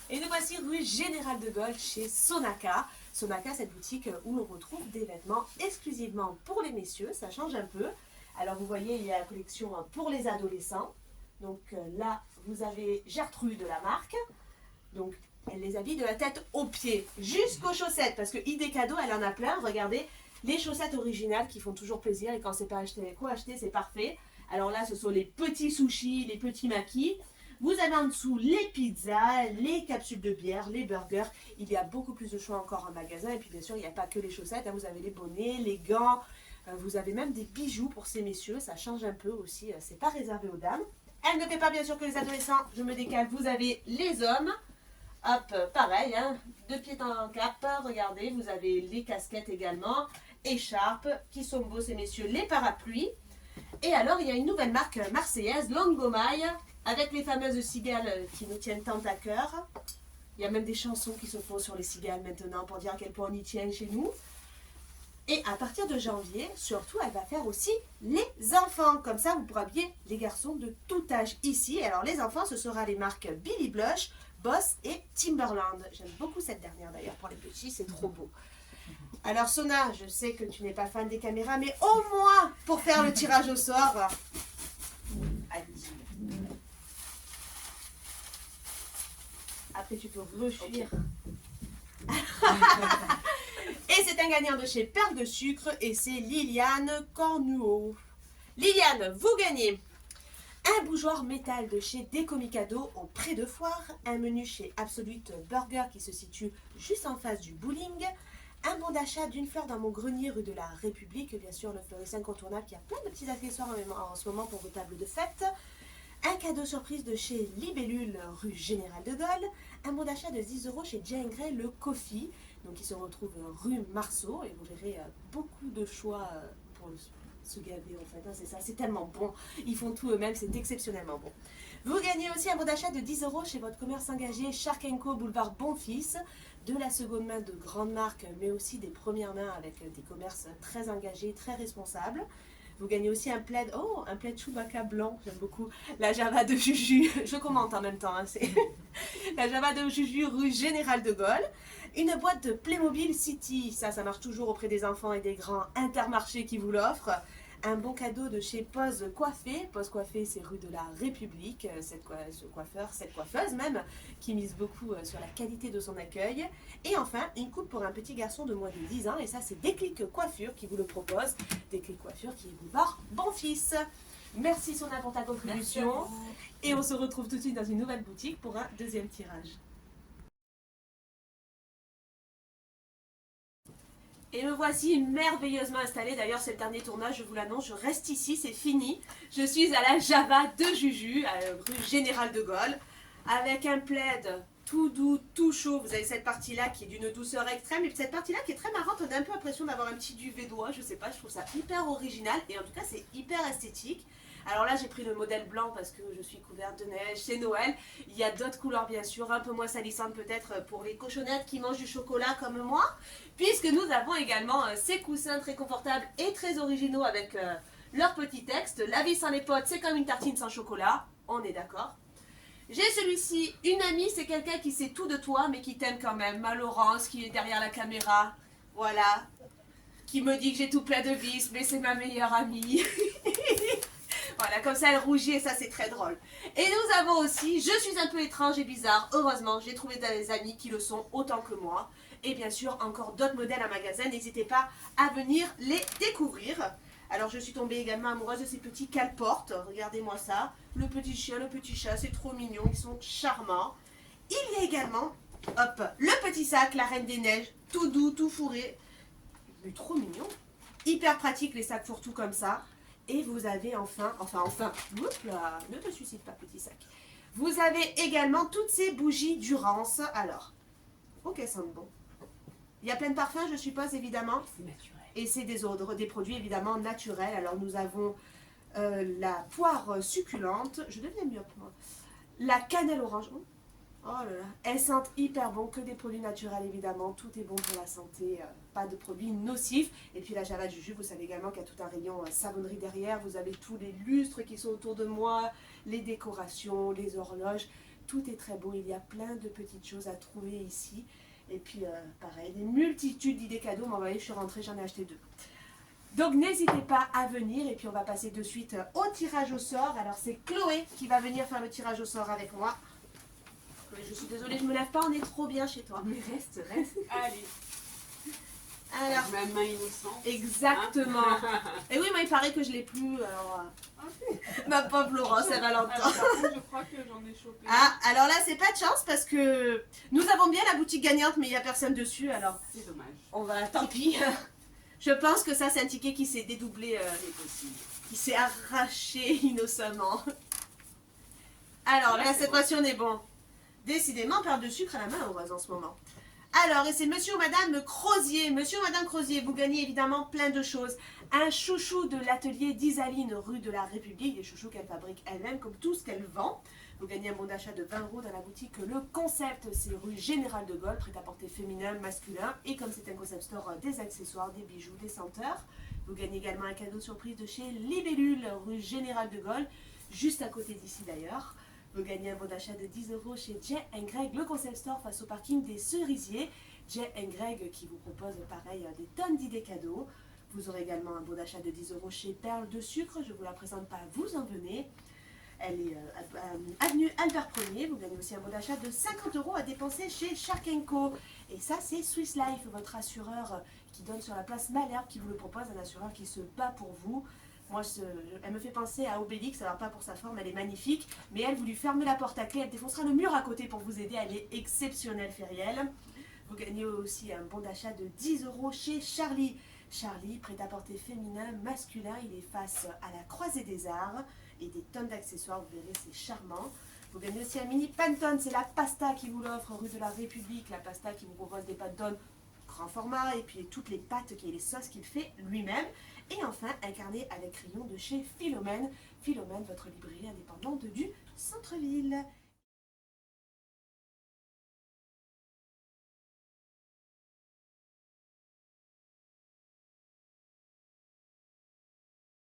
Et nous voici rue Général de Gaulle chez Sonaka. Sonaka, cette boutique où l'on retrouve des vêtements exclusivement pour les messieurs, ça change un peu. Alors vous voyez, il y a la collection pour les adolescents. Donc là, vous avez Gertrude de la marque. Donc elle les habille de la tête aux pieds, jusqu'aux chaussettes, parce que idée cadeau, elle en a plein. Regardez, les chaussettes originales qui font toujours plaisir, et quand c'est pas acheté, quoi acheter, c'est parfait. Alors là, ce sont les petits sushis, les petits maquis. Vous avez en dessous les pizzas, les capsules de bière, les burgers. Il y a beaucoup plus de choix encore en magasin. Et puis bien sûr, il n'y a pas que les chaussettes. Vous avez les bonnets, les gants. Vous avez même des bijoux pour ces messieurs. Ça change un peu aussi. C'est pas réservé aux dames. Elle ne fait pas bien sûr que les adolescents. Je me décale. Vous avez les hommes. Hop, pareil, hein, deux pieds en cap. Regardez, vous avez les casquettes également. Écharpes qui sont beaux ces messieurs. Les parapluies. Et alors, il y a une nouvelle marque marseillaise, Longomaille, avec les fameuses cigales qui nous tiennent tant à cœur. Il y a même des chansons qui se font sur les cigales maintenant pour dire à quel point on y tient chez nous. Et à partir de janvier, surtout, elle va faire aussi les enfants. Comme ça, vous pourrez habiller les garçons de tout âge ici. Alors, les enfants, ce sera les marques Billy Blush, Boss et Timberland. J'aime beaucoup cette dernière d'ailleurs pour les petits, c'est trop beau. Alors Sona, je sais que tu n'es pas fan des caméras, mais au moins pour faire le tirage au sort, allez-y. Après tu peux refuir. Et c'est un gagnant de chez Perle de Sucre et c'est Liliane Cornuau. Liliane, vous gagnez un bougeoir métal de chez Décomicado au Pré de Foire, un menu chez Absolute Burger qui se situe juste en face du bowling, un bon d'achat d'une fleur dans mon grenier rue de la République, bien sûr le fleuriste incontournable qui a plein de petits accessoires en ce moment pour vos tables de fête, un cadeau surprise de chez Libellule rue Général de Gaulle, un bon d'achat de 10 € chez Jane Grey le Coffee, donc qui se retrouve rue Marceau, et vous verrez beaucoup de choix pour se gaver en fait, hein, c'est ça, c'est tellement bon, ils font tout eux-mêmes, c'est exceptionnellement bon. Vous gagnez aussi un bon d'achat de 10 € chez votre commerce engagé Shark Co boulevard Bonfils, de la seconde main de grandes marques, mais aussi des premières mains avec des commerces très engagés, très responsables. Vous gagnez aussi un plaid, oh, un plaid Chewbacca blanc, j'aime beaucoup. La Java de Juju, je commente en même temps, hein, c'est la Java de Juju rue Général de Gaulle. Une boîte de Playmobil City, ça marche toujours auprès des enfants et des grands Intermarchés qui vous l'offrent. Un bon cadeau de chez Pose Coiffé. Pose Coiffé, c'est rue de la République. Ce coiffeur, cette coiffeuse même, qui mise beaucoup sur la qualité de son accueil. Et enfin, une coupe pour un petit garçon de moins de 10 ans. Et ça, c'est Déclic Coiffure qui vous le propose. Déclic Coiffure qui est boulevard Bonfils. Merci Sona pour ta contribution. Et on se retrouve tout de suite dans une nouvelle boutique pour un deuxième tirage. Et me voici merveilleusement installée. D'ailleurs, c'est le dernier tournage, je vous l'annonce. Je reste ici, c'est fini. Je suis à la Java de Juju, à rue Général de Gaulle, avec un plaid tout doux, tout chaud. Vous avez cette partie-là qui est d'une douceur extrême. Et cette partie-là qui est très marrante. On a un peu l'impression d'avoir un petit duvet d'oie. Je sais pas, je trouve ça hyper original. Et en tout cas, c'est hyper esthétique. Alors là, j'ai pris le modèle blanc parce que je suis couverte de neige, c'est Noël. Il y a d'autres couleurs, bien sûr, un peu moins salissantes peut-être pour les cochonnettes qui mangent du chocolat comme moi. Puisque nous avons également ces coussins très confortables et très originaux avec leur petit texte. La vie sans les potes, c'est comme une tartine sans chocolat. On est d'accord. J'ai celui-ci, une amie, c'est quelqu'un qui sait tout de toi, mais qui t'aime quand même. Ma Laurence, qui est derrière la caméra. Voilà. Qui me dit que j'ai tout plein de vices, mais c'est ma meilleure amie. Voilà, comme ça elle rougit et ça c'est très drôle. Et nous avons aussi, je suis un peu étrange et bizarre, heureusement j'ai trouvé des amis qui le sont autant que moi. Et bien sûr encore d'autres modèles en magasin, n'hésitez pas à venir les découvrir. Alors je suis tombée également amoureuse de ces petits cale-portes, regardez-moi ça. Le petit chien, le petit chat, c'est trop mignon, ils sont charmants. Il y a également, hop, le petit sac, la Reine des Neiges, tout doux, tout fourré. Mais trop mignon. Hyper pratique les sacs fourre-tout comme ça. Et vous avez enfin, oups là, ne te suicide pas petit sac. Vous avez également toutes ces bougies Durance. Alors, ok, ça sent bon. Il y a plein de parfums, je suppose, évidemment. C'est naturel. Et c'est des produits évidemment naturels. Alors nous avons la poire succulente. Je deviens myope, moi. La cannelle orange. Oh là là, elles sentent hyper bon, que des produits naturels évidemment, tout est bon pour la santé, pas de produits nocifs. Et puis la Java de Juju, vous savez également qu'il y a tout un rayon savonnerie derrière, vous avez tous les lustres qui sont autour de moi, les décorations, les horloges, tout est très beau, il y a plein de petites choses à trouver ici. Et puis pareil, des multitudes d'idées cadeaux, mais vous voyez, je suis rentrée, j'en ai acheté 2. Donc n'hésitez pas à venir, et puis on va passer de suite au tirage au sort. Alors c'est Chloé qui va venir faire le tirage au sort avec moi. Chloé, je suis désolée, je me lève pas, on est trop bien chez toi. Mais reste. Allez. Alors, Avec ma main innocente. exactement. Hein. Et oui, moi il paraît que je l'ai plus, alors... Ma pauvre Laurence, elle va l'entendre. Alors, par contre, je crois que j'en ai chopé. Ah, alors là, c'est pas de chance parce que nous avons bien la boutique gagnante, mais il n'y a personne dessus, alors C'est dommage. on va, tant pis. Je pense que ça, c'est un ticket qui s'est dédoublé, C'est possible. qui s'est arraché innocemment. Alors là, cette fois-ci, on est bon. Décidément, on perd de sucre à la main, Rose, en ce moment. Alors, et c'est monsieur ou madame Crozier. Monsieur ou madame Crozier, vous gagnez évidemment plein de choses. Un chouchou de l'atelier d'Isaline, rue de la République, des chouchous qu'elle fabrique elle-même, comme tout ce qu'elle vend. Vous gagnez un bon d'achat de 20 € dans la boutique Le Concept, c'est rue Général de Gaulle, prêt-à-porter féminin, masculin. Et comme c'est un concept store, des accessoires, des bijoux, des senteurs. Vous gagnez également un cadeau surprise de chez Libellule, rue Général de Gaulle, juste à côté d'ici d'ailleurs. Vous gagnez un bon d'achat de 10 € chez Jay & Greg, le concept store face au parking des Cerisiers. Jay & Greg qui vous propose pareil des tonnes d'idées cadeaux. Vous aurez également un bon d'achat de 10 € chez Perle de Sucre, je ne vous la présente pas, vous en venez. Elle est avenue Albert Ier. Vous gagnez aussi un bon d'achat de 50 € à dépenser chez Shark & Co. Et ça, c'est Swiss Life, votre assureur qui donne sur la place Malherbe, qui vous le propose, un assureur qui se bat pour vous. Moi, elle me fait penser à Obélix, alors pas pour sa forme, elle est magnifique, mais elle, vous lui fermez la porte à clé, elle défoncera le mur à côté pour vous aider, elle est exceptionnelle, Feriel. Vous gagnez aussi un bon d'achat de 10 € chez Charlie. Charlie, prêt-à-porter féminin, masculin, il est face à la Croisée des Arts et des tonnes d'accessoires, vous verrez, c'est charmant. Vous gagnez aussi un mini Pantone, c'est la pasta qui vous l'offre, rue de la République, la pasta qui vous propose des Pantone grand format et puis toutes les pâtes et les sauces qu'il fait lui-même. Et enfin, un carnet avec crayon de chez Philomène. Philomène, votre librairie indépendante du centre-ville.